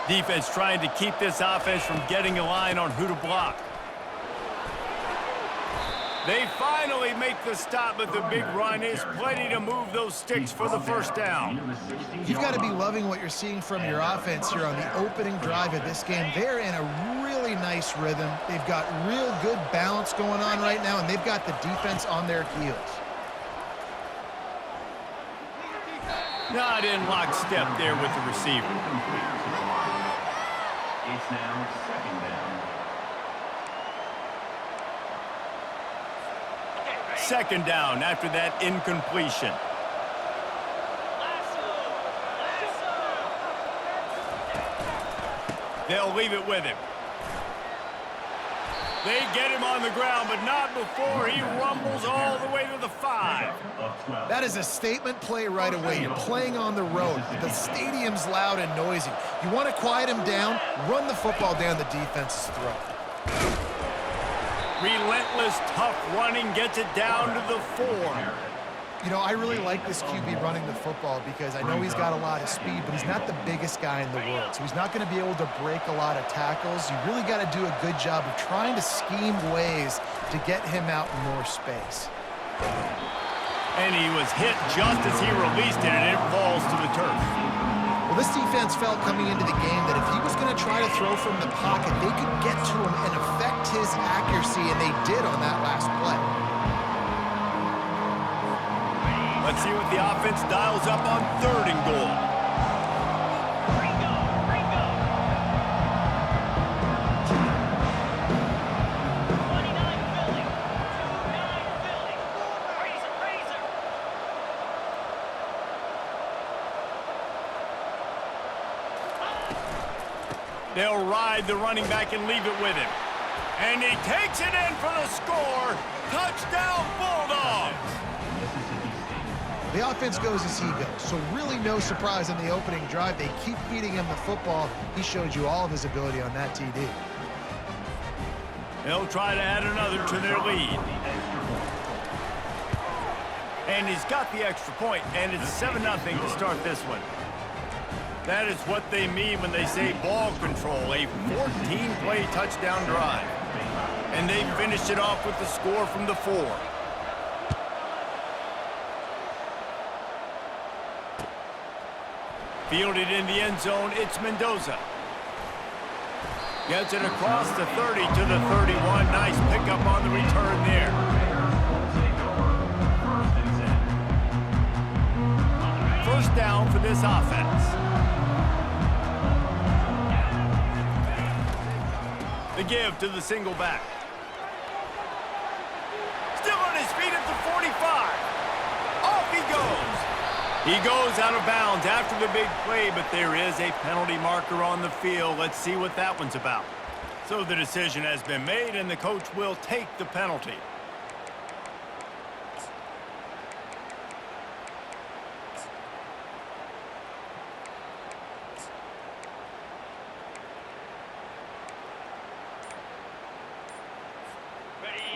Defense trying to keep this offense from getting a line on who to block. They finally make the stop, but the big run is plenty to move those sticks for the first down. You've got to be loving what you're seeing from your offense here on the opening drive of this game. They're in a really nice rhythm. They've got real good balance going on right now, and they've got the defense on their heels. Not in lockstep there with the receiver. It's now second down. Second down after that incompletion. They'll leave it with him. They get him on the ground, but not before he rumbles all the way to the 5. That is a statement play right away. You're playing on the road. The stadium's loud and noisy. You want to quiet him down, run the football down the defense's throat. Relentless, tough running gets it down to the 4. You know, I really like this QB running the football because I know he's got a lot of speed, but he's not the biggest guy in the world. So he's not going to be able to break a lot of tackles. You really got to do a good job of trying to scheme ways to get him out in more space. And he was hit just as he released it, and it falls to the turf. Well, this defense felt coming into the game that if he was going to try to throw from the pocket, they could get to him and affect his accuracy, and they did on that last play. Let's see what the offense dials up on 3rd and goal. They'll ride the running back and leave it with him. And he takes it in for the score. Touchdown, Bulldogs! The offense goes as he goes, so really no surprise on the opening drive. They keep feeding him the football. He showed you all of his ability on that TD. They'll try to add another to their lead. And he's got the extra point, and it's 7-0 to start this one. That is what they mean when they say ball control, a 14-play touchdown drive. And they finished it off with the score from the 4. Fielded in the end zone, it's Mendoza. Gets it across the 30 to the 31. Nice pickup on the return there. First down for this offense. The give to the single back. Still on his feet at the 45. Off he goes. He goes out of bounds after the big play, but there is a penalty marker on the field. Let's see what that one's about. So the decision has been made, and the coach will take the penalty.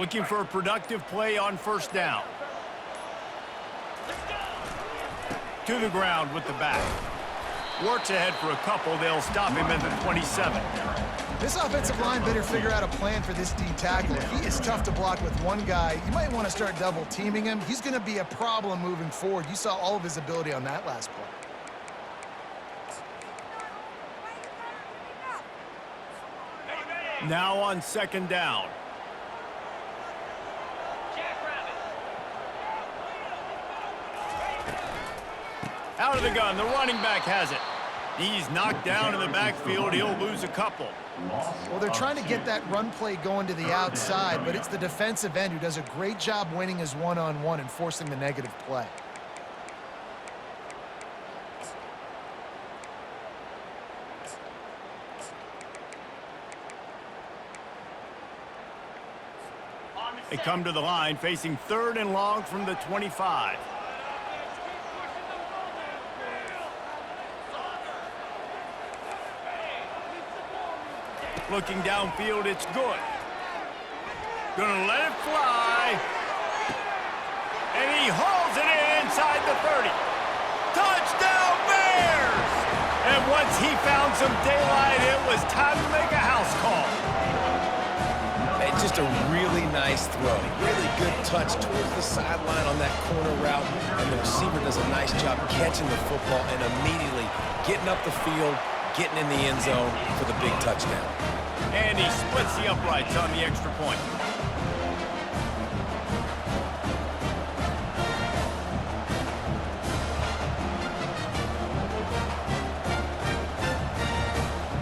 Looking for a productive play on first down. To the ground with the back. Works ahead for a couple. They'll stop him at the 27. This offensive line better figure out a plan for this D tackle. If he is tough to block with one guy, you might want to start double teaming him. He's going to be a problem moving forward. You saw all of his ability on that last play. Now on second down. Out of the gun, the running back has it. He's knocked down in the backfield. He'll lose a couple. Well, they're trying to get that run play going to the outside, but it's the defensive end who does a great job winning his one-on-one and forcing the negative play. They come to the line facing 3rd and long from the 25. Looking downfield, it's good. Gonna let it fly. And he hauls it in inside the 30. Touchdown, Bears! And once He found some daylight. It was time to make a house call. Hey, just a really nice throw. Really good touch towards the sideline on that corner route. And the receiver does a nice job catching the football and immediately getting up the field, getting in the end zone for the big touchdown. And he splits the uprights on the extra point.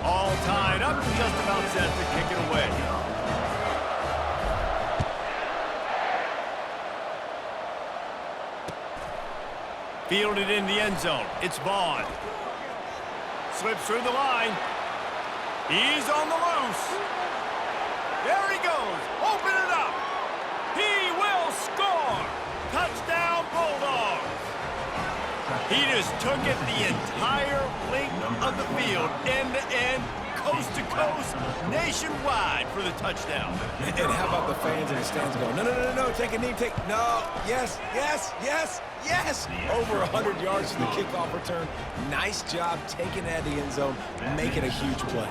All tied up, just about set to kick it away. Fielded in the end zone. It's Vaughn. Slips through the line. He's on the loose. There he goes. Open it up. He will score. Touchdown, Bulldogs. He just took it the entire length of the field, end to end, coast to coast, nationwide for the touchdown. And how about the fans in the stands going, no, no, no, no, no, take a knee, no, yes, yes, yes, yes. Over 100 yards for the kickoff return. Nice job taking it out of the end zone, making a huge play.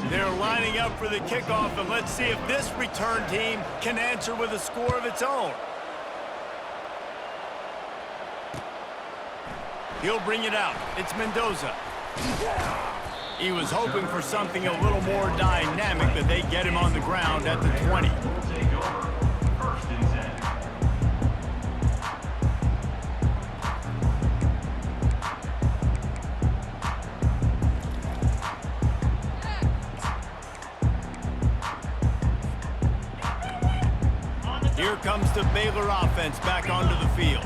They're lining up for the kickoff, and let's see if this return team can answer with a score of its own. He'll bring it out. It's Mendoza. He was hoping for something a little more dynamic, but they get him on the ground at the 20. First and 10. Here comes the Baylor offense back onto the field.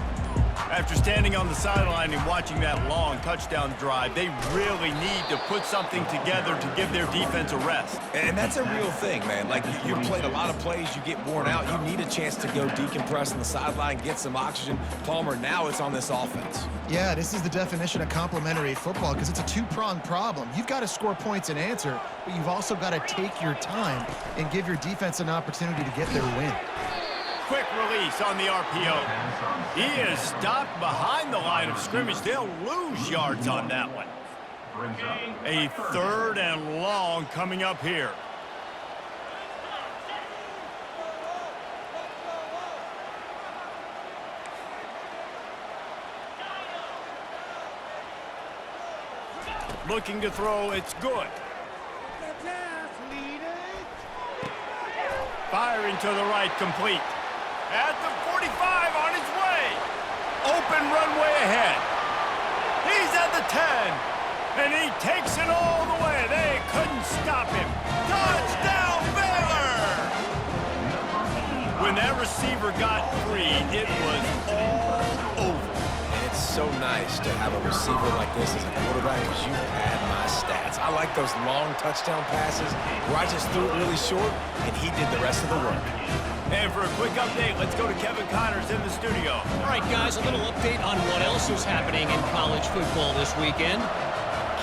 After standing on the sideline and watching that long touchdown drive, they really need to put something together to give their defense a rest. And that's a real thing, man. Like, you played a lot of plays, you get worn out, you need a chance to go decompress on the sideline, get some oxygen. Palmer, now it's on this offense. Yeah, this is the definition of complementary football because it's a two-pronged problem. You've got to score points and answer, but you've also got to take your time and give your defense an opportunity to get their win. Quick release on the RPO. He is stopped behind the line of scrimmage. They'll lose yards on that one. A third and long coming up here. Looking to throw, it's good. Firing to the right, complete. At the 45, on his way. Open runway ahead. He's at the 10, and he takes it all the way. They couldn't stop him. Touchdown, Baylor! When that receiver got free, it was all over. And it's so nice to have a receiver like this as a quarterback because you had my stats. I like those long touchdown passes where I just threw it really short, and he did the rest of the work. And for a quick update, let's go to Kevin Connors in the studio. All right, guys, a little update on what else is happening in college football this weekend.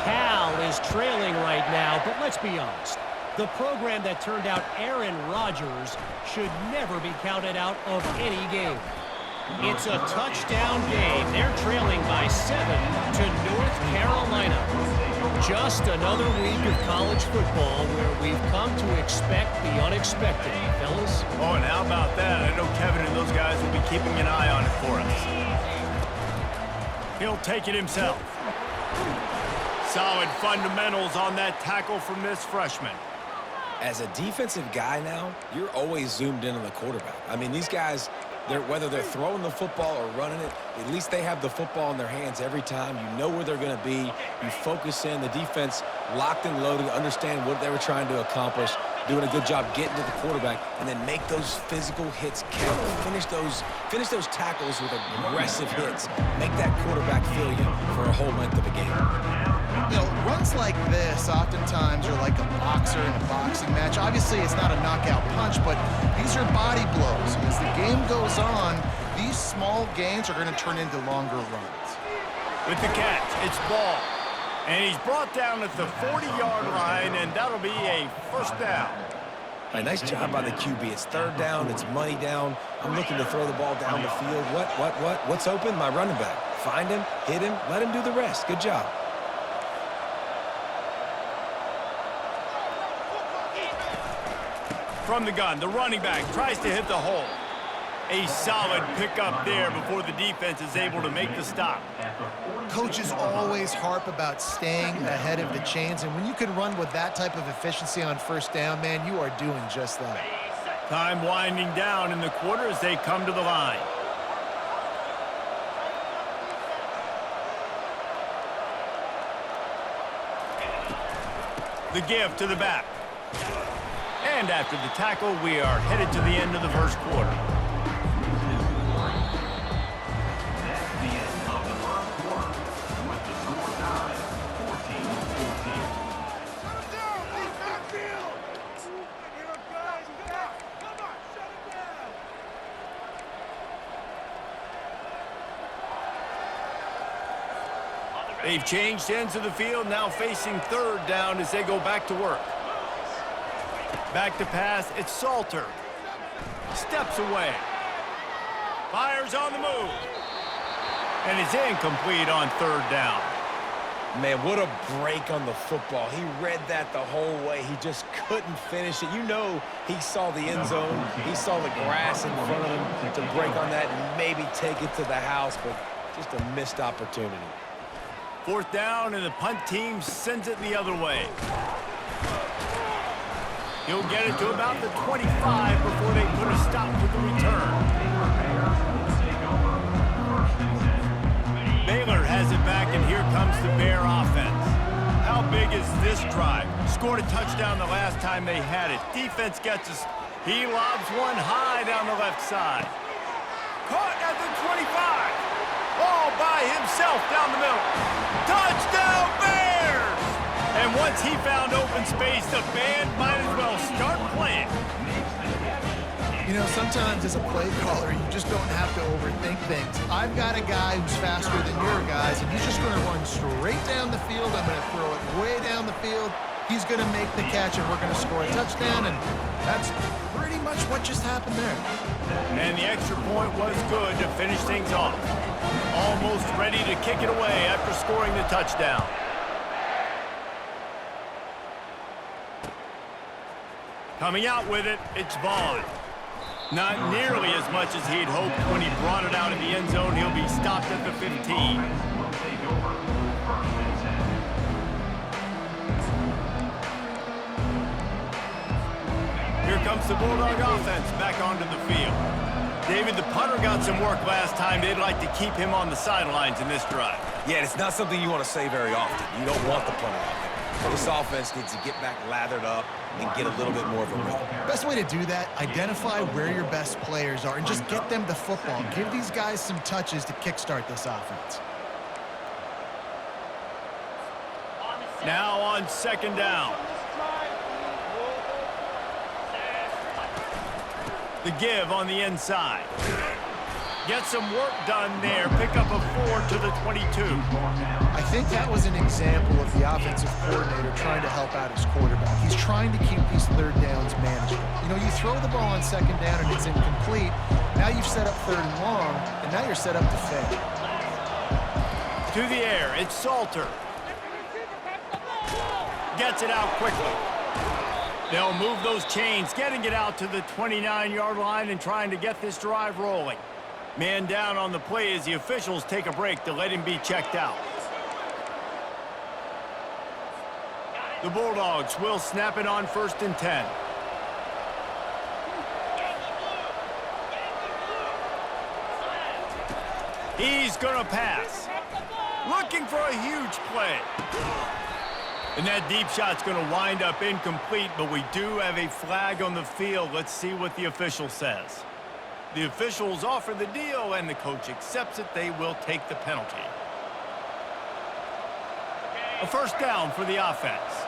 Cal is trailing right now, but let's be honest. The program that turned out Aaron Rodgers should never be counted out of any game. It's a touchdown game. They're trailing by 7 to North Carolina. Just another week of college football where we've come to expect the unexpected, fellas. Oh, and how about that? I know Kevin and those guys will be keeping an eye on it for us. He'll take it himself. Solid fundamentals on that tackle from this freshman. As a defensive guy now, you're always zoomed in on the quarterback. I mean, these guys, whether they're throwing the football or running it, at least they have the football in their hands every time. You know where they're going to be. You focus in. The defense locked and loaded, understand what they were trying to accomplish, doing a good job getting to the quarterback, and then make those physical hits count. Finish those tackles with aggressive hits. Make that quarterback feel you for a whole length of a game. You know, runs like this oftentimes are like a boxer in a boxing match. Obviously, it's not a knockout punch, but these are body blows. And as the game goes on, these small gains are going to turn into longer runs. With the catch, it's Ball. And he's brought down at the 40-yard line, and that'll be a first down. A nice job by the QB. It's third down. It's money down. I'm looking to throw the ball down the field. What's open? My running back. Find him, hit him, let him do the rest. Good job. From the gun, the running back tries to hit the hole. A solid pickup there before the defense is able to make the stop. Coaches always harp about staying ahead of the chains, and when you can run with that type of efficiency on first down, man, you are doing just that. Time winding down in the quarter as they come to the line. The give to the back. And after the tackle, we are headed to the end of the first quarter. That's the end of the first quarter with the score tied 14-14. They've changed ends of the field, now facing third down as they go back to work. Back to pass, it's Salter. Steps away. Fires on the move. And it's incomplete on third down. Man, what a break on the football. He read that the whole way. He just couldn't finish it. You know he saw the end zone. He saw the grass in front of him to break on that and maybe take it to the house, but just a missed opportunity. Fourth down, and the punt team sends it the other way. He'll get it to about the 25 before they put a stop to the return. Baylor has it back, and here comes the Bear offense. How big is this drive? Scored a touchdown the last time they had it. Defense gets us. He lobs one high down the left side. Caught at the 25. All by himself down the middle. Touchdown, Bears! And once he found open space, the band might as well start playing. You know, sometimes as a play caller, you just don't have to overthink things. I've got a guy who's faster than your guys, and he's just going to run straight down the field. I'm going to throw it way down the field. He's going to make the catch, and we're going to score a touchdown, and that's pretty much what just happened there. And the extra point was good to finish things off. Almost ready to kick it away after scoring the touchdown. Coming out with it, it's Vaughn. Not nearly as much as he'd hoped when he brought it out of the end zone. He'll be stopped at the 15. Here comes the Bulldog offense back onto the field. David, the punter got some work last time. They'd like to keep him on the sidelines in this drive. Yeah, it's not something you want to say very often. You don't want the punter out there. This offense needs to get back lathered up and get a little bit more of a rhythm. Best way to do that, identify where your best players are and just get them the football. Give these guys some touches to kickstart this offense. Now on second down. The give on the inside. Get some work done there. Pick up a 4 to the 22. I think that was an example of the offensive coordinator trying to help out his quarterback. He's trying to keep these third downs manageable. You know, you throw the ball on second down and it's incomplete. Now you've set up third and long, and now you're set up to fail. To the air, it's Salter. Gets it out quickly. They'll move those chains, getting it out to the 29-yard line and trying to get this drive rolling. Man down on the play as the officials take a break to let him be checked out. The Bulldogs will snap it on 1st and 10. He's gonna pass. Looking for a huge play. And that deep shot's gonna wind up incomplete, but we do have a flag on the field. Let's see what the official says. The officials offer the deal, and the coach accepts it. They will take the penalty. A first down for the offense.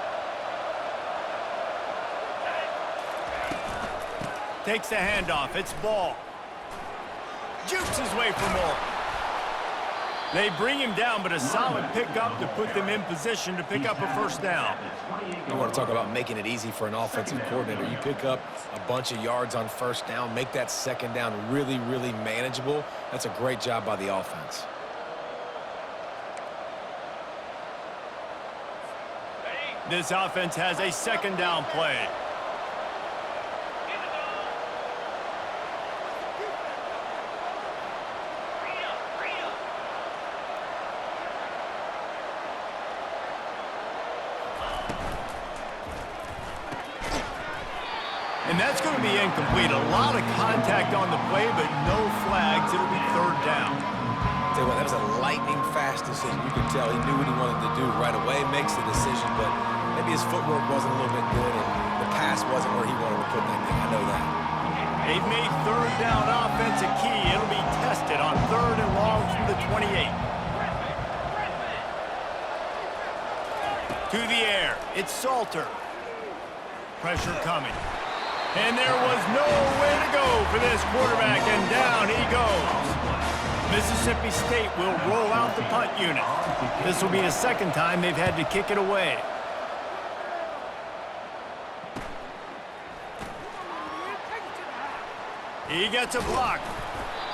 Takes the handoff. It's Ball. Jukes his way for more. They bring him down, but a solid pickup to put them in position to pick up a first down. You want to talk about making it easy for an offensive coordinator. You pick up a bunch of yards on first down, make that second down really, really manageable. That's a great job by the offense. This offense has a second down play. And that's going to be incomplete. A lot of contact on the play, but no flags. It'll be third down. Tell you what, that was a lightning-fast decision. You could tell he knew what he wanted to do right away, makes the decision, but maybe his footwork wasn't a little bit good, and the pass wasn't where he wanted to put that thing. I know that. They've made third down offense a key. It'll be tested on third and long from the 28. To the air. It's Salter. Pressure coming. And there was nowhere to go for this quarterback, and down he goes. Mississippi State will roll out the punt unit. This will be the second time they've had to kick it away. He gets a block.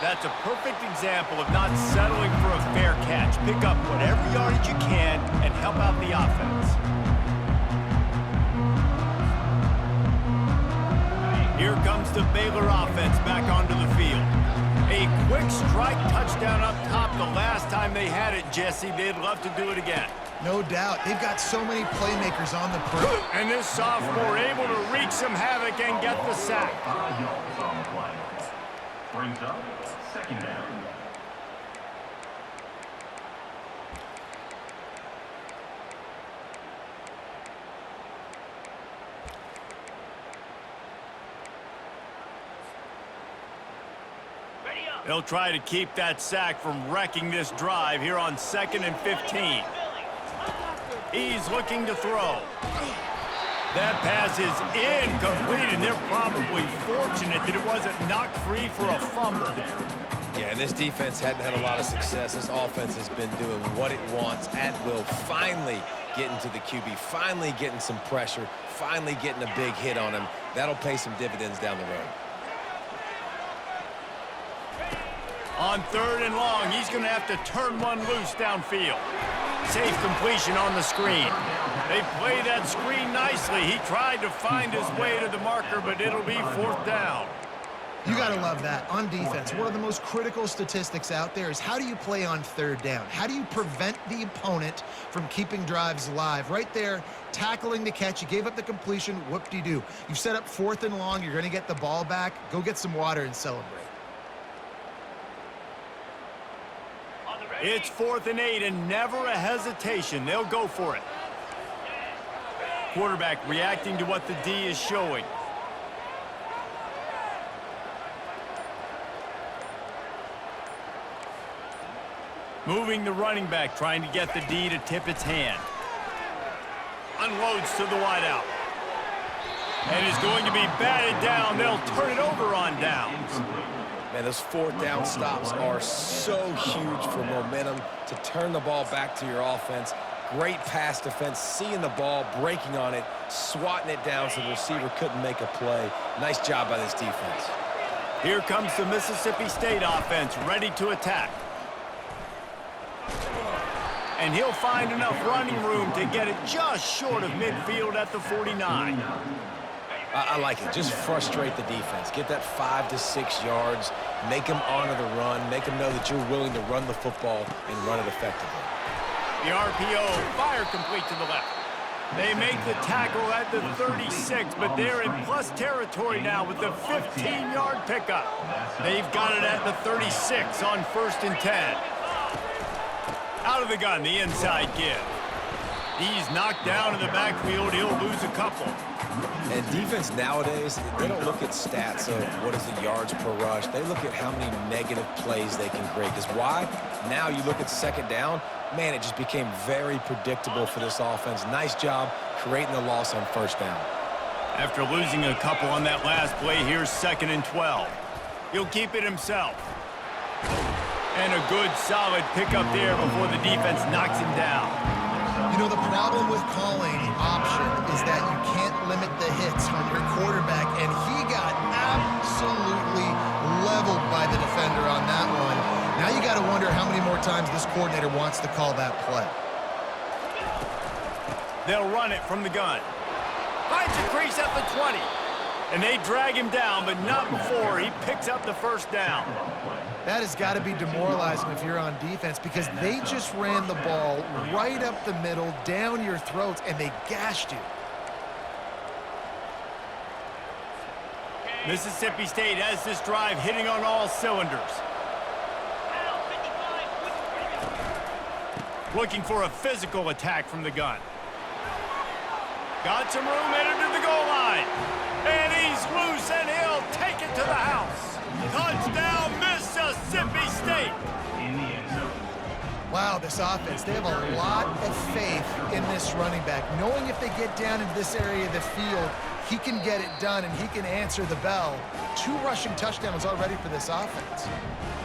That's a perfect example of not settling for a fair catch. Pick up whatever yardage you can and help out the offense. Here comes the Baylor offense back onto the field. A quick strike touchdown up top the last time they had it, Jesse. They'd love to do it again. No doubt. They've got so many playmakers on the perimeter. And this sophomore able to wreak some havoc and get the sack. 5 yards on the play. Brings up second down. They'll try to keep that sack from wrecking this drive here on 2nd and 15. He's looking to throw. That pass is incomplete, and they're probably fortunate that it wasn't knocked free for a fumble. Yeah, and this defense hadn't had a lot of success. This offense has been doing what it wants at will, finally getting to the QB, finally getting some pressure, finally getting a big hit on him. That'll pay some dividends down the road. On third and long, he's going to have to turn one loose downfield. Safe completion on the screen. They play that screen nicely. He tried to find his way to the marker, but it'll be fourth down. You got to love that. On defense, one of the most critical statistics out there is how do you play on third down? How do you prevent the opponent from keeping drives alive? Right there, tackling the catch. You gave up the completion. Whoop-de-doo. You've set up fourth and long. You're going to get the ball back. Go get some water and celebrate. It's 4th and 8, and never a hesitation. They'll go for it. Quarterback reacting to what the D is showing. Moving the running back, trying to get the D to tip its hand. Unloads to the wideout. And is going to be batted down. They'll turn it over on downs. Man, those fourth down stops are so huge for momentum to turn the ball back to your offense. Great pass defense, seeing the ball, breaking on it, swatting it down so the receiver couldn't make a play. Nice job by this defense. Here comes the Mississippi State offense, ready to attack. And he'll find enough running room to get it just short of midfield at the 49. I like it. Just frustrate the defense. Get that 5 to 6 yards. Make them honor the run. Make them know that you're willing to run the football and run it effectively. The RPO, fire complete to the left. They make the tackle at the 36, but they're in plus territory now with the 15-yard pickup. They've got it at the 36 on 1st and 10. Out of the gun, the inside give. He's knocked down in the backfield. He'll lose a couple. And defense nowadays, they don't look at stats of what is the yards per rush. They look at how many negative plays they can create. Because why? Now you look at second down, man, it just became very predictable for this offense. Nice job creating the loss on 1st down. After losing a couple on that last play, here's 2nd and 12. He'll keep it himself. And a good, solid pickup there before the defense knocks him down. You know, the problem with calling option is that you can't limit the hits on your quarterback, and he got absolutely leveled by the defender on that one. Now you got to wonder how many more times this coordinator wants to call that play. They'll run it from the gun. Finds a crease at the 20. And they drag him down, but not before he picks up the 1st down. That has got to be demoralizing if you're on defense because they just ran the ball right up the middle, down your throats, and they gashed you. Mississippi State has this drive hitting on all cylinders. Looking for a physical attack from the gun. Got some room headed to the goal line. And he's loose, and he'll take it to the house. Touchdown, Mississippi State. In the end zone. Wow, this offense, they have a lot of faith in this running back, knowing if they get down into this area of the field, he can get it done and he can answer the bell. 2 rushing touchdowns already for this offense.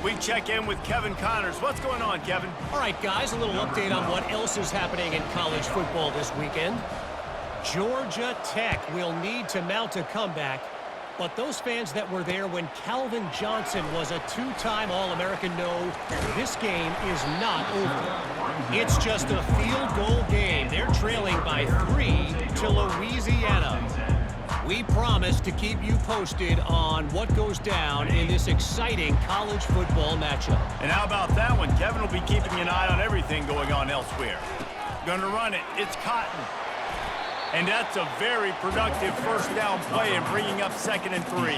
We check in with Kevin Connors. What's going on, Kevin? All right, guys, a little update on what else is happening in college football this weekend. Georgia Tech will need to mount a comeback, but those fans that were there when Calvin Johnson was a 2-time All-American know this game is not over. It's just a field goal game. They're trailing by 3 to Louisiana. We promise to keep you posted on what goes down in this exciting college football matchup. And how about that one? Kevin will be keeping an eye on everything going on elsewhere. Gonna run it. It's Cotton. And that's a very productive first down play and bringing up 2nd and 3.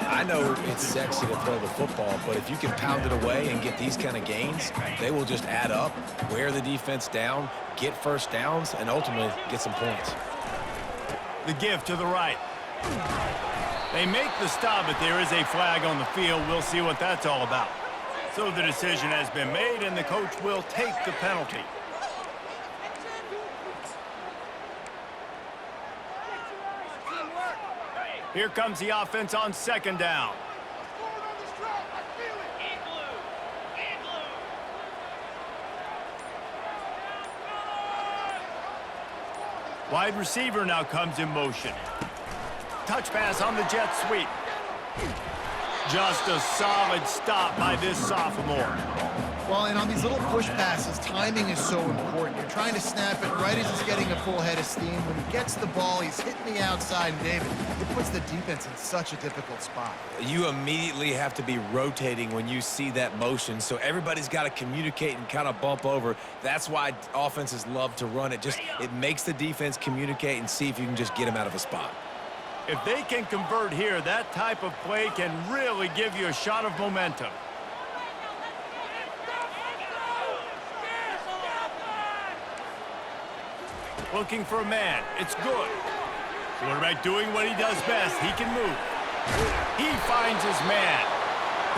I know it's sexy to throw the football, but if you can pound it away and get these kind of gains, they will just add up, wear the defense down, get first downs, and ultimately get some points. The give to the right. They make the stop, but there is a flag on the field. We'll see what that's all about. So the decision has been made, and the coach will take the penalty. Here comes the offense on 2nd down. Wide receiver now comes in motion. Touch pass on the jet sweep. Just a solid stop by this sophomore. Well, and on these little push passes, timing is so important. You're trying to snap it right as he's getting a full head of steam. When he gets the ball, he's hitting the outside, and David, it puts the defense in such a difficult spot. You immediately have to be rotating when you see that motion, so everybody's got to communicate and kind of bump over. That's why offenses love to run it. It makes the defense communicate and see if you can just get him out of a spot. If they can convert here, that type of play can really give you a shot of momentum. Looking for a man. It's good. Quarterback doing what he does best. He can move. He finds his man.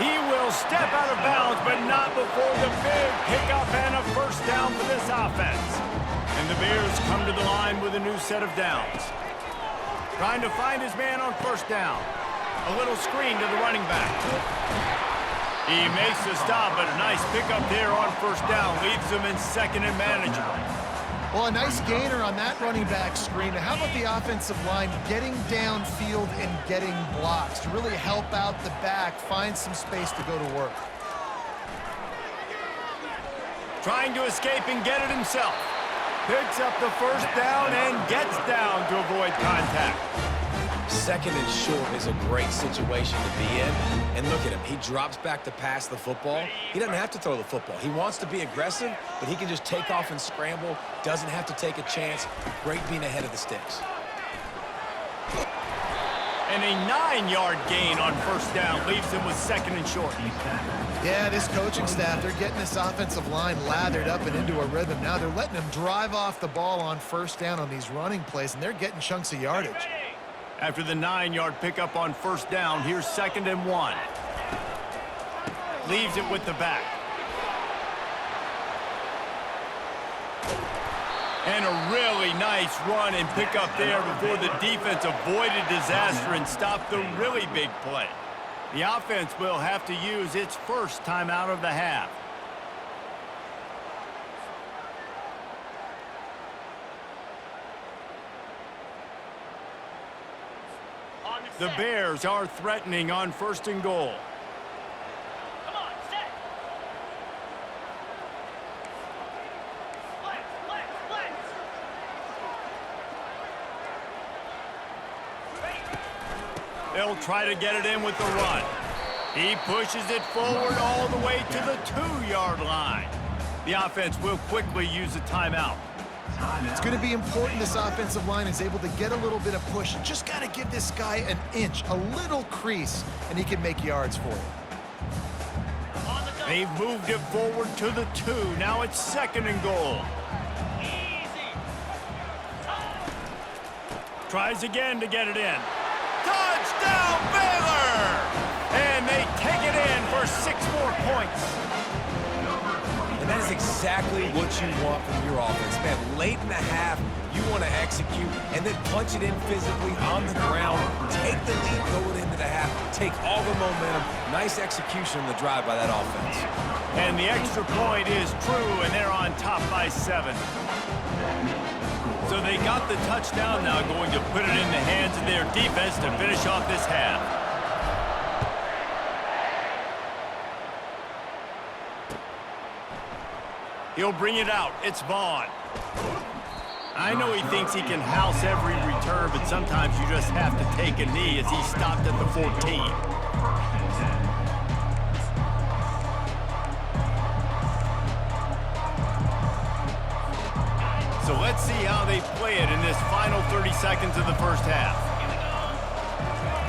He will step out of bounds, but not before the big pickup and a first down for this offense. And the Bears come to the line with a new set of downs. Trying to find his man on first down. A little screen to the running back. He makes the stop, but a nice pickup there on first down. Leaves him in 2nd and manageable. Well, a nice gainer on that running back screen. How about the offensive line getting downfield and getting blocks to really help out the back, find some space to go to work? Trying to escape and get it himself. Picks up the first down and gets down to avoid contact. 2nd and short is a great situation to be in. And look at him. He drops back to pass the football. He doesn't have to throw the football. He wants to be aggressive, but he can just take off and scramble. Doesn't have to take a chance. Great being ahead of the sticks. And a 9-yard gain on first down leaves him with 2nd and short. Yeah, this coaching staff, they're getting this offensive line lathered up and into a rhythm. Now they're letting them drive off the ball on first down on these running plays, and they're getting chunks of yardage. After the 9-yard pickup on first down, here's 2nd and 1. Leaves it with the back. And a really nice run and pickup there before the defense avoided disaster and stopped the really big play. The offense will have to use its first timeout of the half. The Bears are threatening on 1st and goal. Come on, set. Flex. They'll try to get it in with the run. He pushes it forward all the way to the 2-yard line. The offense will quickly use a timeout. It's going to be important this offensive line is able to get a little bit of push. Just got to give this guy an inch, a little crease, and he can make yards for you. They've moved it forward to the 2. Now it's 2nd and goal. Tries again to get it in. Touchdown, Baylor! And they take it in for 6 more points. And that is exactly what you want from your offense. Man, late in the half, you want to execute and then punch it in physically on the ground. Take the lead going into the half. Take all the momentum. Nice execution on the drive by that offense. And the extra point is true, and they're on top by 7. So they got the touchdown now, going to put it in the hands of their defense to finish off this half. He'll bring it out. It's Vaughn. I know he thinks he can house every return, but sometimes you just have to take a knee as he stopped at the 14. So let's see how they play it in this final 30 seconds of the first half.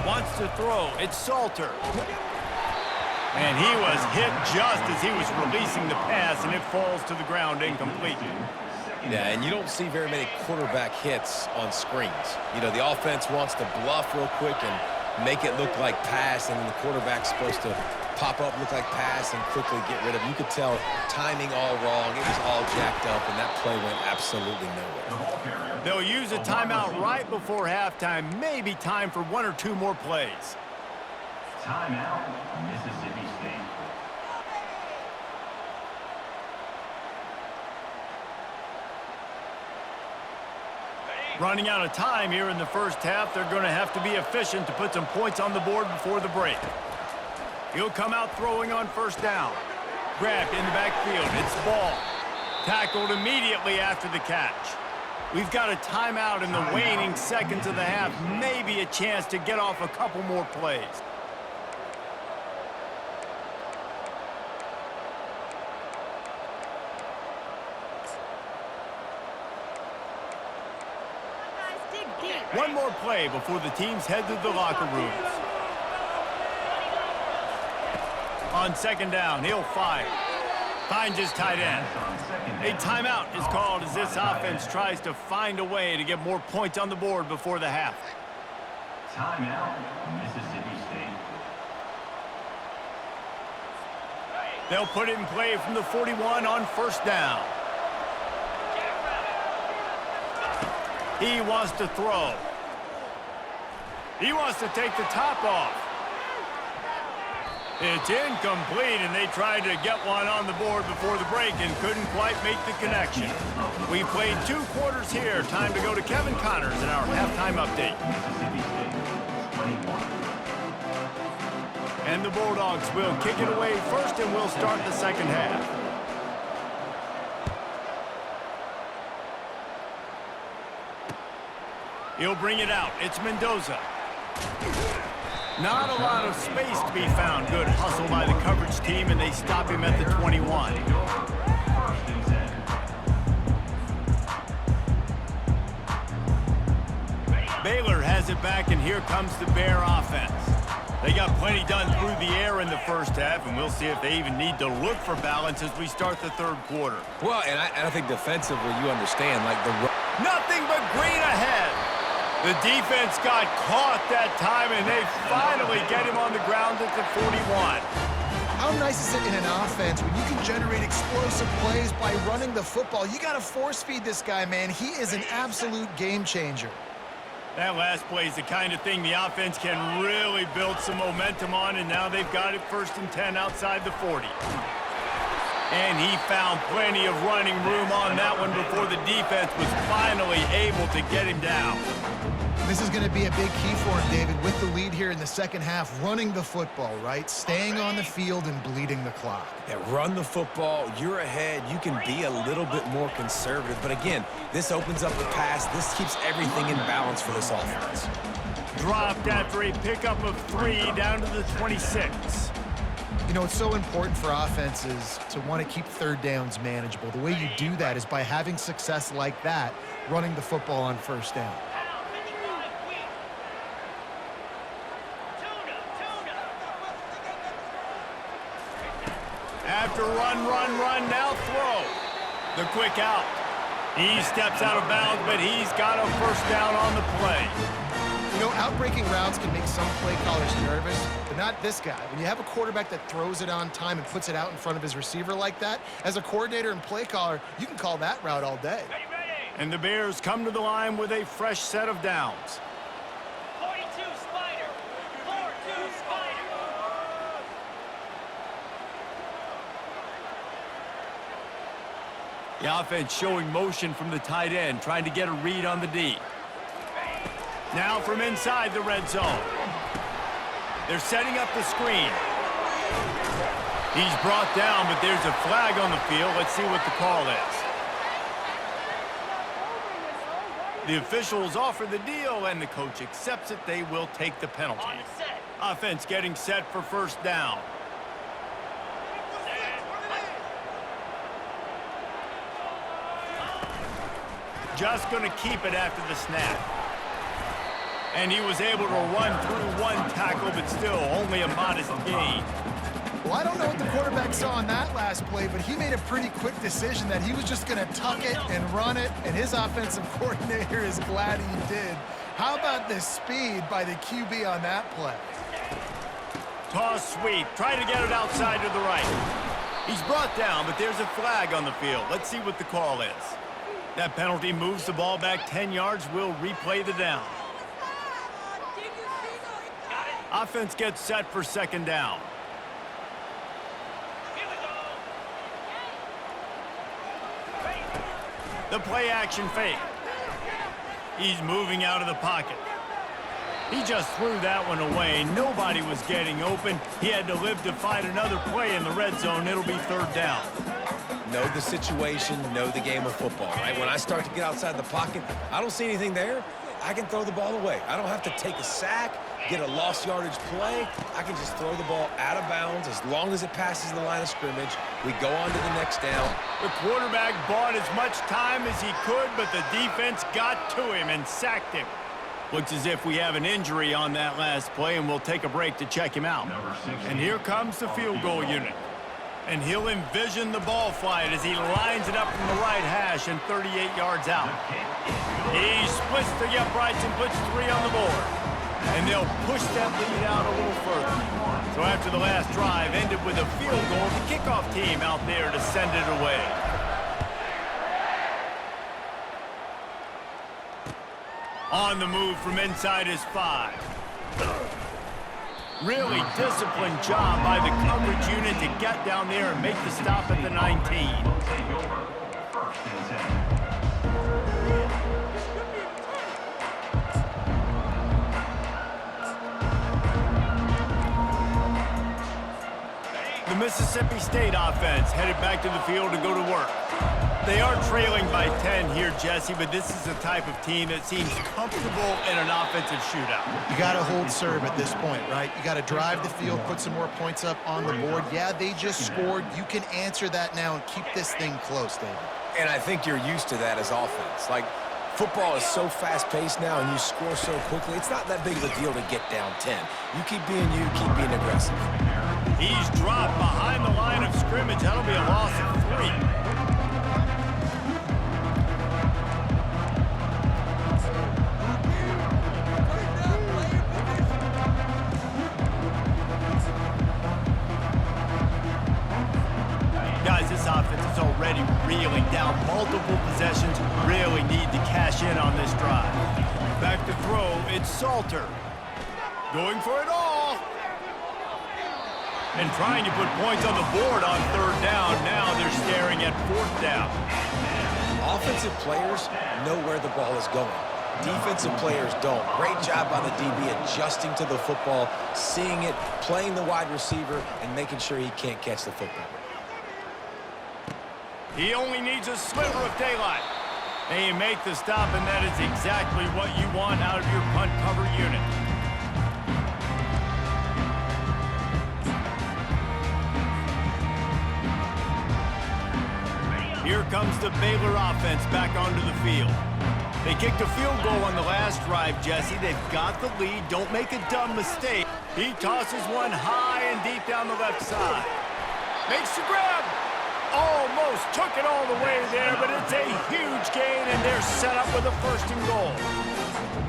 Wants to throw. It's Salter. And he was hit just as he was releasing the pass, and it falls to the ground incomplete. Yeah, and you don't see very many quarterback hits on screens. You know, the offense wants to bluff real quick and make it look like pass, and then the quarterback's supposed to pop up, look like pass, and quickly get rid of it. You could tell timing all wrong. It was all jacked up, and that play went absolutely nowhere. They'll use a timeout right before halftime. Maybe time for 1 or 2 more plays. Timeout, Mississippi State. Running out of time here in the first half. They're going to have to be efficient to put some points on the board before the break. He'll come out throwing on first down. Grabbed in the backfield. It's Ball. Tackled immediately after the catch. We've got a timeout in the waning seconds of the half. Maybe a chance to get off a couple more plays. One more play before the teams head to the locker rooms. On second down, he'll fire. Finds his tight end. A timeout is called as this offense tries to find a way to get more points on the board before the half. Timeout, Mississippi State. They'll put it in play from the 41 on first down. He wants to throw. He wants to take the top off. It's incomplete, and they tried to get one on the board before the break and couldn't quite make the connection. We played 2 quarters here. Time to go to Kevin Connors in our halftime update. And the Bulldogs will kick it away first, and we'll start the second half. He'll bring it out. It's Mendoza. Not a lot of space to be found. Good hustle by the coverage team, and they stop him at the 21. Baylor has it back, and here comes the Bear offense. They got plenty done through the air in the first half, and we'll see if they even need to look for balance as we start the third quarter. Well, and I think defensively, you understand, like Nothing but green ahead. The defense got caught that time, and they finally get him on the ground at the 41. How nice is it in an offense when you can generate explosive plays by running the football? You got to force feed this guy, man. He is an absolute game changer. That last play is the kind of thing the offense can really build some momentum on, and now they've got it 1st and 10 outside the 40. And he found plenty of running room on that one before the defense was finally able to get him down. This is going to be a big key for him, David, with the lead here in the second half, running the football, right? Staying on the field and bleeding the clock. Yeah, run the football. You're ahead. You can be a little bit more conservative. But again, this opens up the pass. This keeps everything in balance for this offense. Dropped after a pickup of 3 down to the 26. You know, it's so important for offenses to want to keep third downs manageable. The way you do that is by having success like that, running the football on first down. After run, now throw. The quick out. He steps out of bounds, but he's got a first down on the play. You know, outbreaking routes can make some play callers nervous, but not this guy. When you have a quarterback that throws it on time and puts it out in front of his receiver like that, as a coordinator and play caller, you can call that route all day. And the Bears come to the line with a fresh set of downs. 42 Spider. 4-2 Spider. The offense showing motion from the tight end, trying to get a read on the D. Now from inside the red zone. They're setting up the screen. He's brought down, but there's a flag on the field. Let's see what the call is. The officials offer the deal, and the coach accepts it. They will take the penalty. On the set. Offense getting set for first down. Just going to keep it after the snap. And he was able to run through one tackle, but still only a modest gain. Well, I don't know what the quarterback saw on that last play, but he made a pretty quick decision that he was just going to tuck it and run it, and his offensive coordinator is glad he did. How about the speed by the QB on that play? Toss sweep. Try to get it outside to the right. He's brought down, but there's a flag on the field. Let's see what the call is. That penalty moves the ball back 10 yards. We'll replay the down. Offense gets set for second down. The play action fake. He's moving out of the pocket. He just threw that one away. Nobody was getting open. He had to live to find another play in the red zone. It'll be third down. Know the situation, know the game of football, right? When I start to get outside the pocket, I don't see anything there. I can throw the ball away. I don't have to take a sack, get a lost yardage play. I can just throw the ball out of bounds as long as it passes the line of scrimmage. We go on to the next down. The quarterback bought as much time as he could, but the defense got to him and sacked him. Looks as if we have an injury on that last play, and we'll take a break to check him out. And here comes the field goal unit. And he'll envision the ball flight as he lines it up from the right hash and 38 yards out. He splits the uprights and puts 3 on the board. And they'll push that lead out a little further. So after the last drive ended with a field goal, the kickoff team out there to send it away. On the move from inside his 5. Really disciplined job by the coverage unit to get down there and make the stop at the 19. Take over. First and 10. The Mississippi State offense headed back to the field to go to work. They are trailing by 10 here, Jesse, but this is the type of team that seems comfortable in an offensive shootout. You got to hold serve at this point, right? You got to drive the field, put some more points up on the board. Yeah, they just scored. You can answer that now and keep this thing close, David. And I think you're used to that as offense. Like, football is so fast-paced now and you score so quickly, it's not that big of a deal to get down 10. You keep being you, keep being aggressive. He's dropped behind the line of scrimmage. That'll be a loss of 3. Guys, this offense is already reeling down multiple possessions. Really need to cash in on this drive. Back to throw, it's Salter. Going for it all. And trying to put points on the board on third down. Now they're staring at fourth down. Offensive players know where the ball is going. Defensive players don't. Great job by the DB adjusting to the football, seeing it, playing the wide receiver, and making sure he can't catch the football. He only needs a sliver of daylight. And you make the stop, and that is exactly what you want out of your punt cover unit. Here comes the Baylor offense back onto the field. They kicked a field goal on the last drive, Jesse. They've got the lead. Don't make a dumb mistake. He tosses one high and deep down the left side. Makes the grab. Almost took it all the way there, but it's a huge gain, and they're set up with a 1st and goal.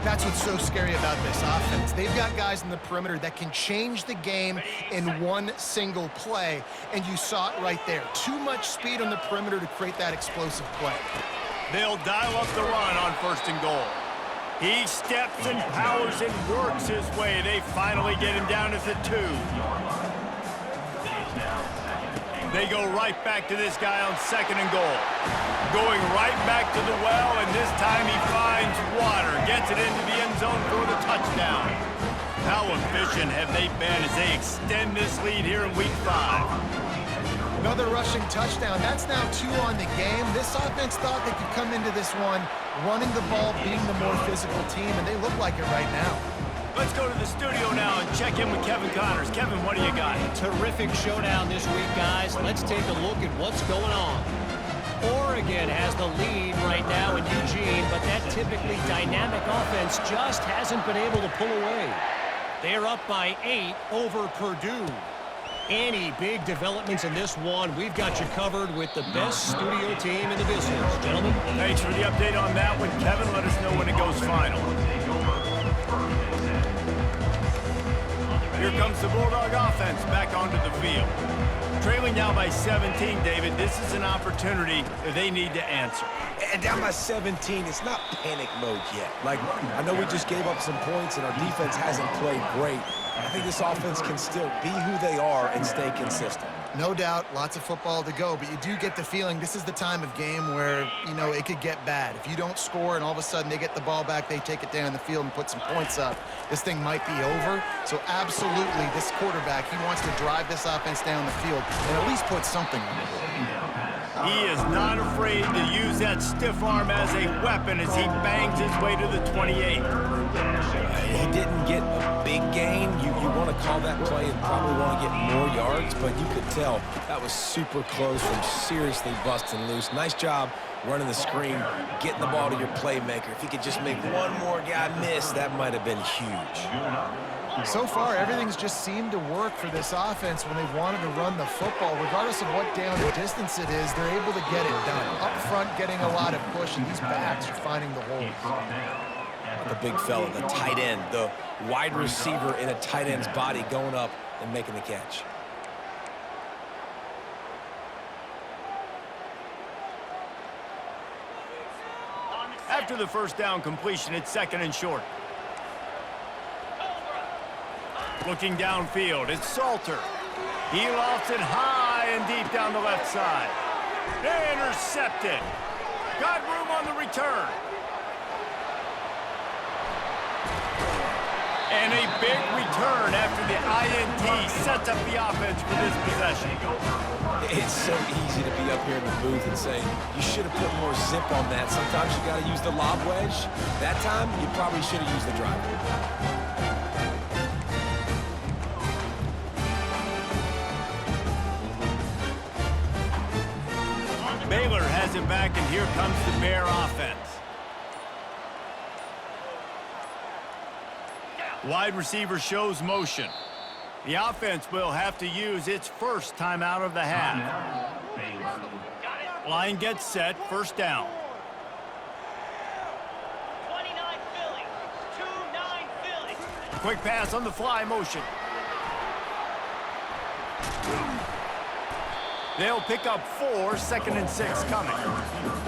That's what's so scary about this offense. They've got guys in the perimeter that can change the game in one single play, and you saw it right there. Too much speed on the perimeter to create that explosive play. They'll dial up the run on 1st and goal. He steps and powers and works his way. They finally get him down at the 2. They go right back to this guy on 2nd and goal. Going right back to the well, and this time he finds water. Gets it into the end zone for the touchdown. How efficient have they been as they extend this lead here in Week 5? Another rushing touchdown. That's now 2 on the game. This offense thought they could come into this one running the ball, being the more physical team, and they look like it right now. Let's go to the studio now and check in with Kevin Connors. Kevin, what do you got? Terrific showdown this week, guys. Let's take a look at what's going on. Oregon has the lead right now in Eugene, but that typically dynamic offense just hasn't been able to pull away. They're up by 8 over Purdue. Any big developments in this one, we've got you covered with the best studio team in the business. Gentlemen. Thanks for the update on that one, Kevin. Let us know when it goes final. Here comes the Bulldog offense back onto the field. Trailing now by 17, David. This is an opportunity that they need to answer. And down by 17, it's not panic mode yet. Like, I know we just gave up some points and our defense hasn't played great. I think this offense can still be who they are and stay consistent. No doubt, lots of football to go, but you do get the feeling this is the time of game where, you know, it could get bad. If you don't score and all of a sudden they get the ball back, they take it down the field and put some points up, this thing might be over. So absolutely, this quarterback, he wants to drive this offense down the field and at least put something on the board. He is not afraid to use that stiff arm as a weapon as he bangs his way to the 28. He didn't get a big gain. You want to call that play and probably want to get more yards, but you could tell that was super close from seriously busting loose. Nice job running the screen, getting the ball to your playmaker. If he could just make one more guy miss, that might have been huge. So far, everything's just seemed to work for this offense when they've wanted to run the football. Regardless of what down or distance it is, they're able to get it done. Up front, getting a lot of push, and these backs are finding the holes. The big fella, the tight end, the wide receiver in a tight end's body going up and making the catch. After the first down completion, it's 2nd and short. Looking downfield, it's Salter. He lofts it high and deep down the left side. Intercepted. Got room on the return. And a big return after the INT sets up the offense for this possession. It's so easy to be up here in the booth and say, you should have put more zip on that. Sometimes you got to use the lob wedge. That time, you probably should have used the driver. Baylor has it back, and here comes the Bear offense. Wide receiver shows motion. The offense will have to use its first timeout of the half. Line gets set, first down. 29 Philly. 2-9 Philly. Quick pass on the fly motion. They'll pick up 4, 2nd and 6 coming.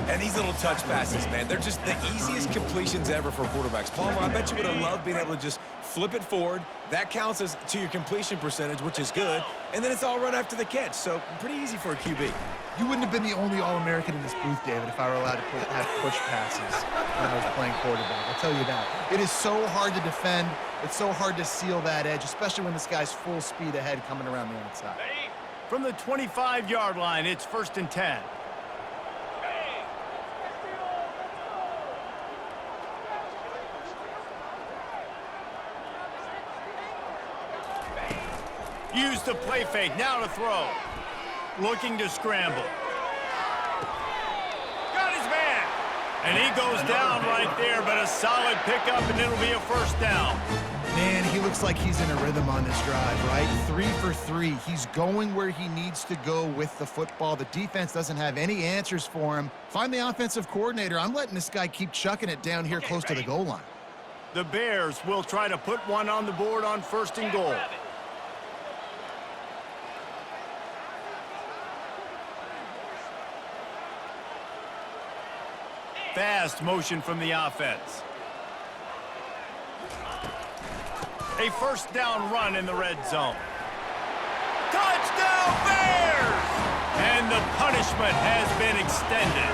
And these little touch passes, man, they're just the easiest completions ever for quarterbacks. Palmer, I bet you would have loved being able to just flip it forward. That counts as to your completion percentage, which is good. And then it's all run after the catch, so pretty easy for a QB. You wouldn't have been the only All-American in this booth, David, if I were allowed to have push passes when I was playing quarterback. I'll tell you that. It is so hard to defend. It's so hard to seal that edge, especially when this guy's full speed ahead coming around the outside. From the 25-yard line, it's 1st and 10. Use the play fake, now to throw. Looking to scramble. And he goes down right there, but a solid pickup, and it'll be a first down. Man, he looks like he's in a rhythm on this drive, right? 3 for 3. He's going where he needs to go with the football. The defense doesn't have any answers for him. Find the offensive coordinator. I'm letting this guy keep chucking it down here close to the goal line. The Bears will try to put one on the board on 1st and goal. Fast motion from the offense. A first down run in the red zone. Touchdown Bears! And the punishment has been extended.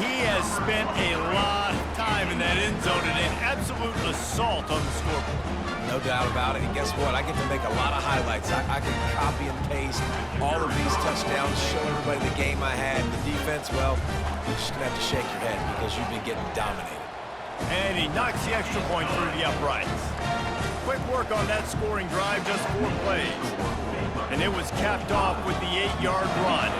He has spent a lot of time in that end zone and an absolute assault on the scoreboard. No doubt about it. And guess what? I get to make a lot of highlights. I can copy and paste all of these touchdowns, show everybody the game I had. The defense, well, you're just going to have to shake your head because you've been getting dominated. And he knocks the extra point through the uprights. Quick work on that scoring drive, just 4 plays. And it was capped off with the 8-yard run.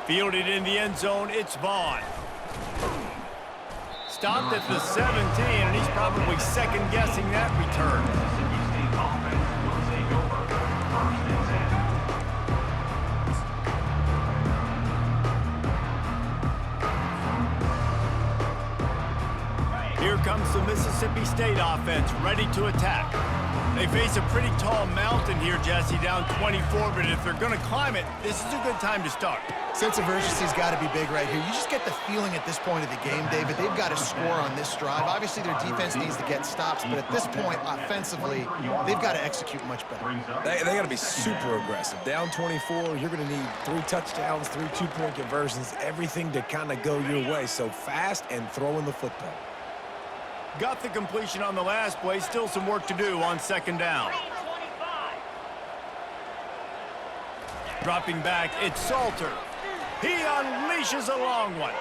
Fielded in the end zone, it's Vaughn. Stopped at the 17, and he's probably second-guessing that return. Here comes the Mississippi State offense, ready to attack. They face a pretty tall mountain here, Jesse, down 24, but if they're going to climb it, this is a good time to start. Sense of urgency's got to be big right here. You just get the feeling at this point of the game, David, they've got to score on this drive. Obviously, their defense needs to get stops, but at this point, offensively, they've got to execute much better. They got to be super aggressive. Down 24, you're going to need 3 touchdowns, 3 two-point conversions, everything to kind of go your way. So fast and throwing the football. Got the completion on the last play. Still some work to do on 2nd down. Dropping back, it's Salter. He unleashes a long one.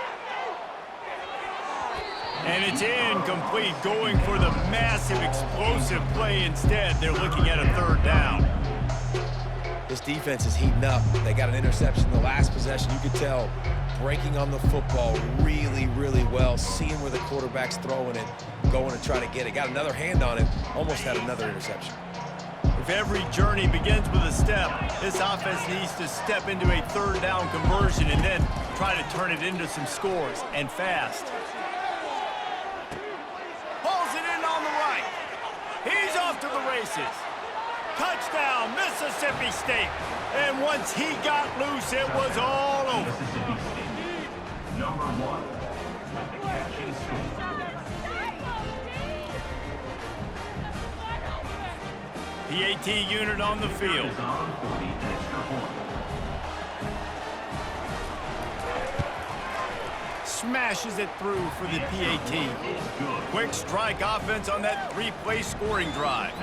And it's incomplete, going for the massive explosive play instead. They're looking at a 3rd down. This defense is heating up. They got an interception in the last possession. You could tell breaking on the football really, really well, seeing where the quarterback's throwing it, going to try to get it. Got another hand on it, almost had another interception. If every journey begins with a step, this offense needs to step into a 3rd down conversion and then try to turn it into some scores, and fast. Pulls it in on the right. He's off to the races. Touchdown, Mississippi State. And once he got loose, it was all over. Mississippi State, number 1, with the catch and score. PAT unit on the field. Is on for the extra point. Smashes it through for the PAT. Quick strike offense on that 3-play scoring drive.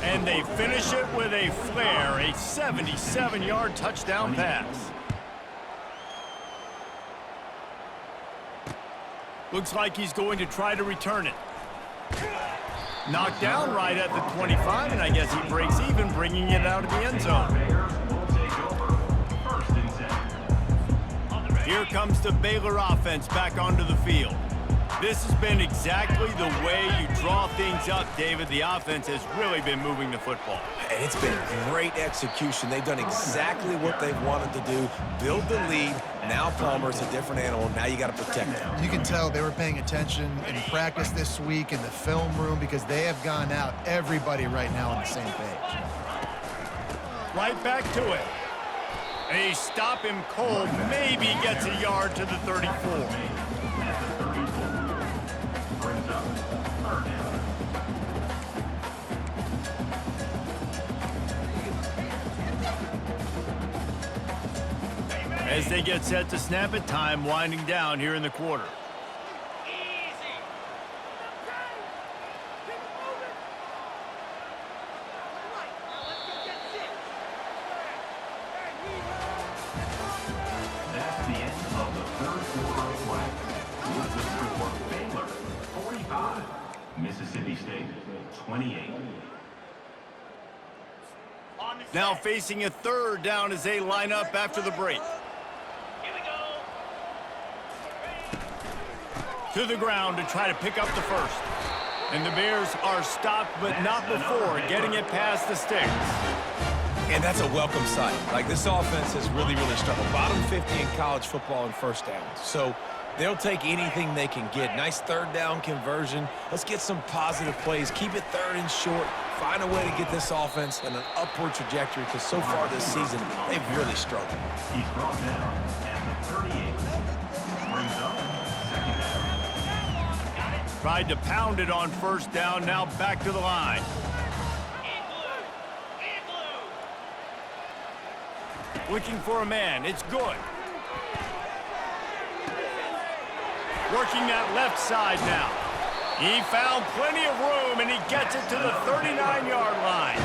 And they finish it with a flare, a 77-yard touchdown pass. Looks like he's going to try to return it. Knocked down right at the 25, and I guess he breaks even, bringing it out of the end zone. Here comes the Baylor offense back onto the field. This has been exactly the way you draw things up, David. The offense has really been moving the football. And it's been great execution. They've done exactly what they've wanted to do, build the lead. Now Palmer's a different animal. Now you got to protect him. You can tell they were paying attention in practice this week in the film room because they have gone out, everybody right now on the same page. Right back to it. They stop him cold, maybe gets a yard to the 34. As they get set to snap it, time winding down here in the quarter. That's the end of the 3rd quarter of play. With the score, Baylor 45, Mississippi State 28. Now facing a third down as they line up after the break. Here we go. To the ground to try to pick up the first. And the Bears are stopped, but not before getting it past the sticks. And that's a welcome sight. Like, this offense has really struggled. Bottom 50 in college football in first downs. So they'll take anything they can get. Nice third down conversion. Let's get some positive plays. Keep it third and short. Find a way to get this offense in an upward trajectory, because so far this season, they've really struggled. He's brought down at the 38. Brings up second down. Tried to pound it on first down, now back to the line. In blue. Looking for a man, it's good. Working that left side now. He found plenty of room, and he gets it to the 39-yard line.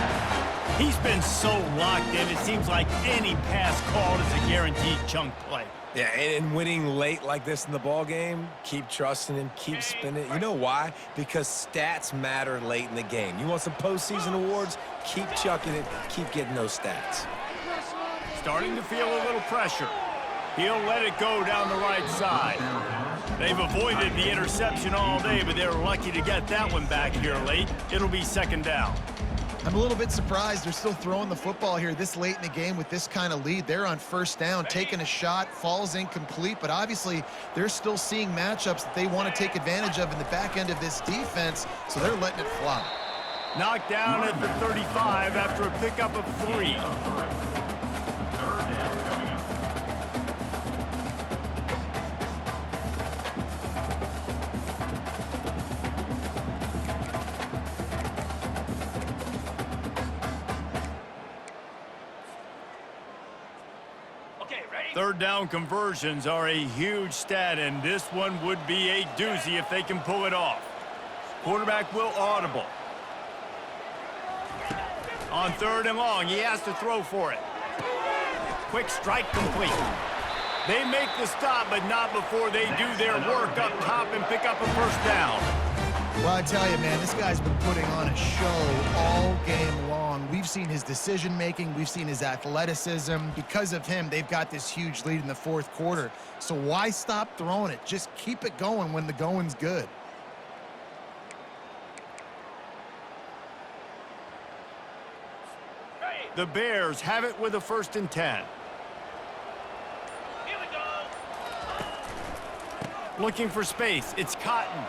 He's been so locked in, it seems like any pass called is a guaranteed chunk play. Yeah, and winning late like this in the ball game, keep trusting him, keep spinning. You know why? Because stats matter late in the game. You want some postseason awards? Keep chucking it, keep getting those stats. Starting to feel a little pressure. He'll let it go down the right side. They've avoided the interception all day, but they're lucky to get that one back here late. It'll be second down. I'm a little bit surprised they're still throwing the football here this late in the game with this kind of lead. They're on first down, taking a shot, falls incomplete, but obviously they're still seeing matchups that they want to take advantage of in the back end of this defense, so they're letting it fly. Knocked down at the 35 after a pickup of 3. Okay, ready? Third down conversions are a huge stat, and this one would be a doozy if they can pull it off. Quarterback will audible. On third and long, he has to throw for it. Quick strike complete. They make the stop, but not before they do their work up top and pick up a first down. Well, I tell you, man, this guy's been putting on a show all game long. We've seen his decision-making. We've seen his athleticism. Because of him, they've got this huge lead in the fourth quarter. So why stop throwing it? Just keep it going when the going's good. The Bears have it with a 1st and 10. Here we go. Looking for space. It's Cotton.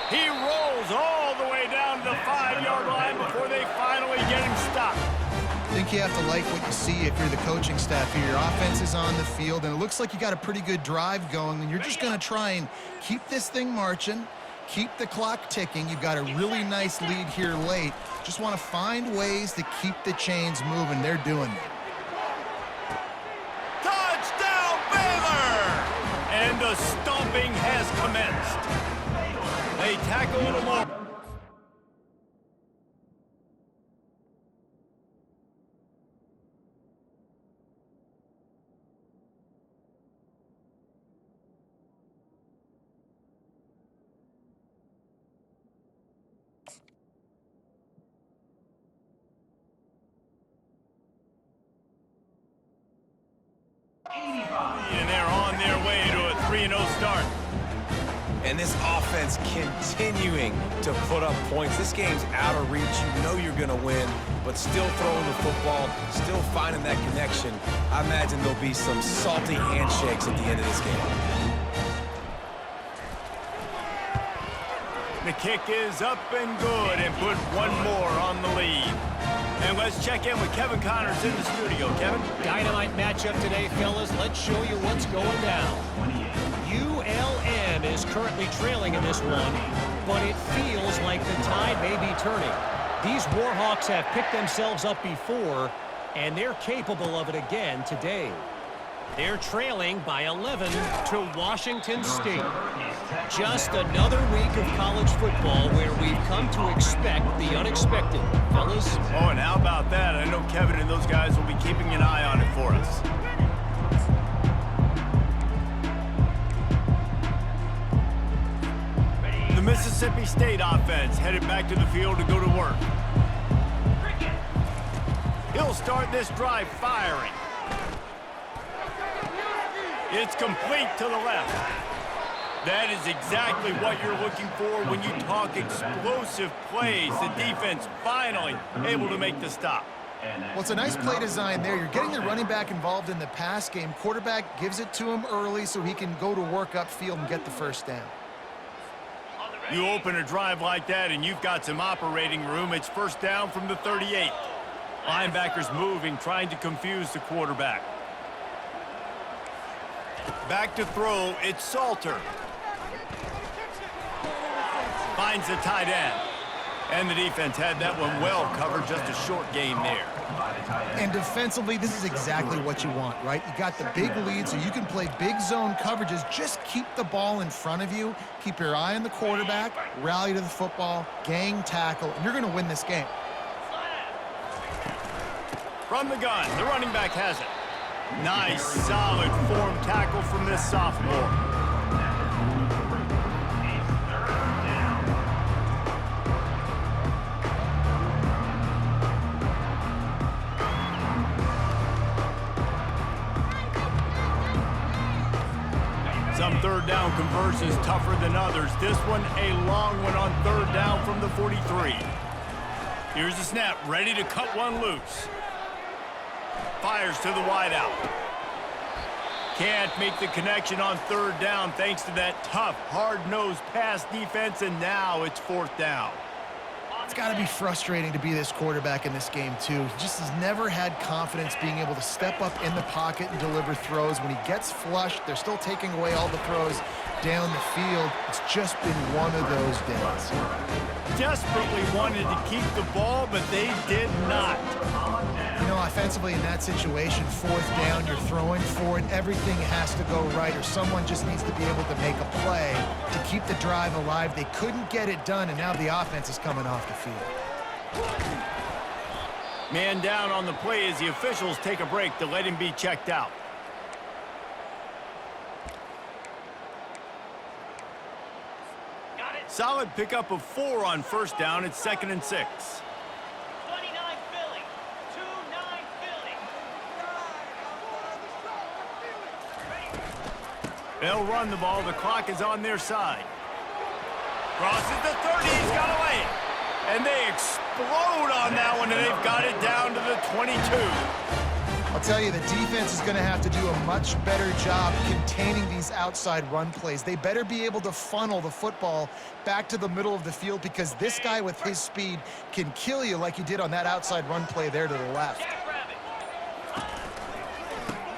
He rolls all the way down to the 5-yard line before they finally get him stopped. I think you have to like what you see if you're the coaching staff here. Your offense is on the field, and it looks like you got a pretty good drive going, and you're just going to try and keep this thing marching, keep the clock ticking. You've got a really nice lead here late. Just want to find ways to keep the chains moving. They're doing it. Touchdown, Baylor! And the stomping has commenced. They tackle a little more. And they're on their way to a 3-0 start. And this offense continuing to put up points. This game's out of reach. You know you're going to win, but still throwing the football, still finding that connection. I imagine there'll be some salty handshakes at the end of this game. The kick is up and good, and put one more on the lead. And let's check in with Kevin Connors in the studio. Kevin? Dynamite matchup today, fellas. Let's show you what's going down. ULM is currently trailing in this one, but it feels like the tide may be turning. These Warhawks have picked themselves up before, and they're capable of it again today. They're trailing by 11 to Washington State. Just another week of college football where we've come to expect the unexpected. Fellas? Oh, and how about that? I know Kevin and those guys will be keeping an eye on it for us. The Mississippi State offense headed back to the field to go to work. He'll start this drive firing. It's complete to the left. That is exactly what you're looking for when you talk explosive plays. The defense finally able to make the stop. Well, it's a nice play design there. You're getting the running back involved in the pass game. Quarterback gives it to him early so he can go to work upfield and get the first down. You open a drive like that and you've got some operating room. It's first down from the 38. Linebackers moving, trying to confuse the quarterback. Back to throw, it's Salter. Finds the tight end. And the defense had that one well covered, just a short game there. And defensively, this is exactly what you want, right? You got the big lead, so you can play big zone coverages. Just keep the ball in front of you. Keep your eye on the quarterback, rally to the football, gang tackle, and you're going to win this game. From the gun, the running back has it. Nice, solid form tackle from this sophomore. Some third down conversions tougher than others. This one a long one on third down from the 43. Here's the snap, ready to cut one loose. Fires to the wideout. Can't make the connection on third down thanks to that tough, hard-nosed pass defense, and now it's fourth down. It's got to be frustrating to be this quarterback in this game, too. He just has never had confidence being able to step up in the pocket and deliver throws. When he gets flushed, they're still taking away all the throws down the field. It's just been one of those days. Desperately wanted to keep the ball, but they did not. You know, offensively in that situation, fourth down, you're throwing for it. Everything has to go right, or someone just needs to be able to make a play to keep the drive alive. They couldn't get it done, and now the offense is coming off the field. Man down on the play as the officials take a break to let him be checked out. Solid pickup of 4 on first down. It's 2nd and 6. 29 Philly. 2-9 Philly. They'll run the ball. The clock is on their side. Crosses the 30. He's got away. And they explode on that one, and they've got it down to the 22. I'll tell you, the defense is going to have to do a much better job containing these outside run plays. They better be able to funnel the football back to the middle of the field, because this guy with his speed can kill you like he did on that outside run play there to the left.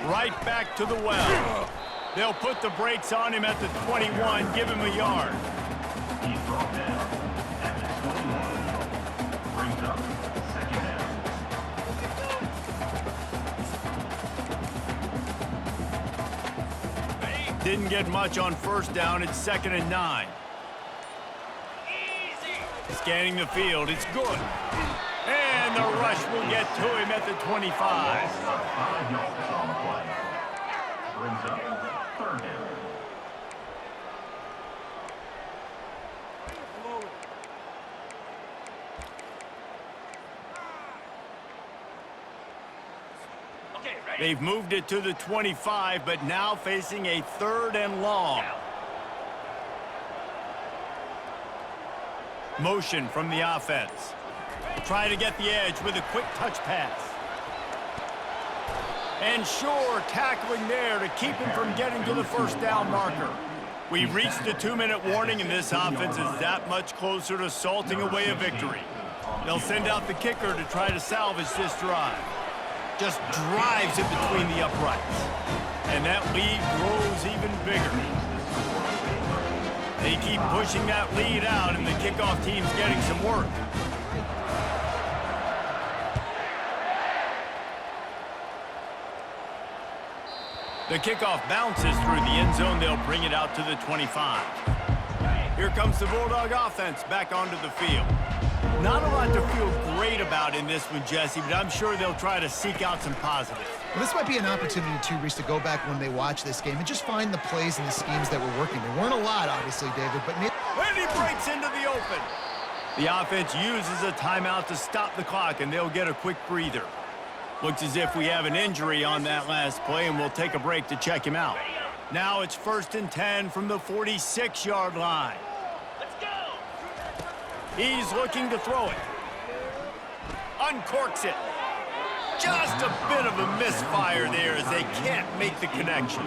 Right back to the well. They'll put the brakes on him at the 21, give him a yard. He's brought down at the 21. Brings up second down. Didn't get much on first down. It's 2nd and 9. Scanning the field. It's good. And the rush will get to him at the 25. 5 yards on the play. Brings up third down. Okay, ready? They've moved it to the 25, but now facing a 3rd and long. Motion from the offense. Try to get the edge with a quick touch pass. And sure, tackling there to keep him from getting to the first down marker. We've reached the 2-minute warning, and this offense is that much closer to salting away a victory. They'll send out the kicker to try to salvage this drive. Just drives it between the uprights. And that lead grows even bigger. They keep pushing that lead out, and the kickoff team's getting some work. The kickoff bounces through the end zone. They'll bring it out to the 25. Here comes the Bulldog offense back onto the field. Not a lot to feel great about in this one, Jesse, but I'm sure they'll try to seek out some positives. Well, this might be an opportunity, too, Reese, to go back when they watch this game and just find the plays and the schemes that were working. There weren't a lot, obviously, David, but maybe And he breaks into the open. The offense uses a timeout to stop the clock, and they'll get a quick breather. Looks as if we have an injury on that last play, and we'll take a break to check him out. Now it's 1st and 10 from the 46-yard line. Let's go. He's looking to throw it. Uncorks it. Just a bit of a misfire there as they can't make the connection.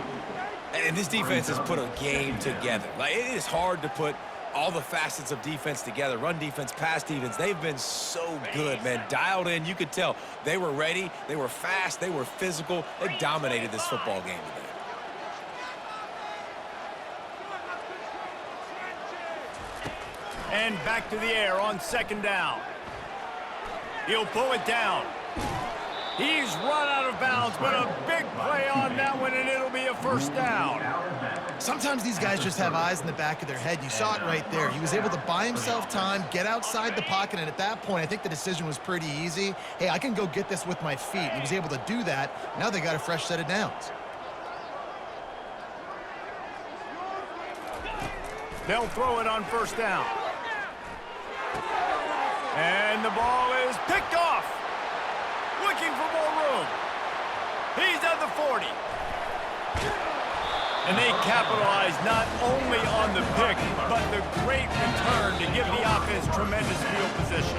And this defense has put a game together. Like, it is hard to put all the facets of defense together. Run defense, pass defense. They've been so good, man. Dialed in. You could tell they were ready. They were fast. They were physical. They dominated this football game today. And back to the air on 2nd down. He'll pull it down. He's run out of bounds, but a big play on that one, and it'll be a 1st down. Sometimes these guys just have eyes in the back of their head. You saw it right there. He was able to buy himself time, get outside the pocket, and at that point, I think the decision was pretty easy. Hey, I can go get this with my feet. He was able to do that. Now they got a fresh set of downs. They'll throw it on 1st down. And the ball is picked off. Looking for more room. He's at the 40. And they capitalize not only on the pick, but the great return to give the offense tremendous field position.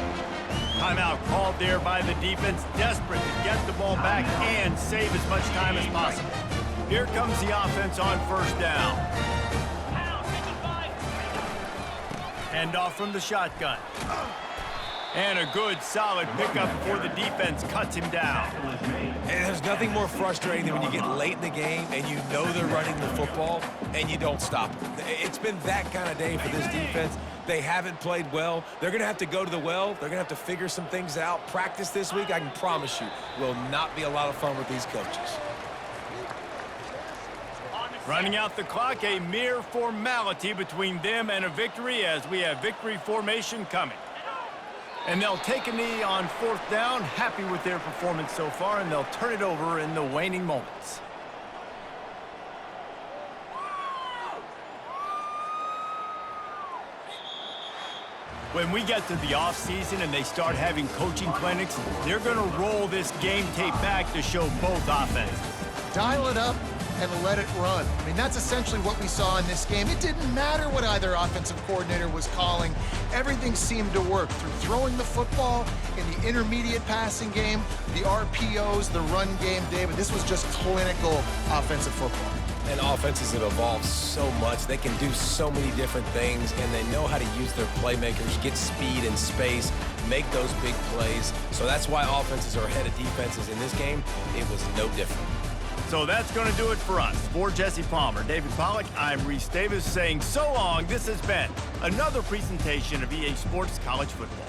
Timeout called there by the defense, desperate to get the ball back and save as much time as possible. Here comes the offense on 1st down. Hand off from the shotgun. And a good, solid pickup before the defense cuts him down. And there's nothing more frustrating than when you get late in the game and you know they're running the football and you don't stop them. It's been that kind of day for this defense. They haven't played well. They're going to have to go to the well. They're going to have to figure some things out. Practice this week, I can promise you, will not be a lot of fun with these coaches. Running out the clock, a mere formality between them and a victory as we have victory formation coming. And they'll take a knee on 4th down, happy with their performance so far, and they'll turn it over in the waning moments. When we get to the offseason and they start having coaching clinics, they're going to roll this game tape back to show both offenses. Dial it up and let it run. I mean, that's essentially what we saw in this game. It didn't matter what either offensive coordinator was calling. Everything seemed to work through throwing the football in the intermediate passing game, the RPOs, the run game, David. This was just clinical offensive football. And offenses have evolved so much. They can do so many different things, and they know how to use their playmakers, get speed and space, make those big plays. So that's why offenses are ahead of defenses in this game. It was no different. So that's going to do it for us. For Jesse Palmer, David Pollack, I'm Reese Davis saying so long. This has been another presentation of EA Sports College Football.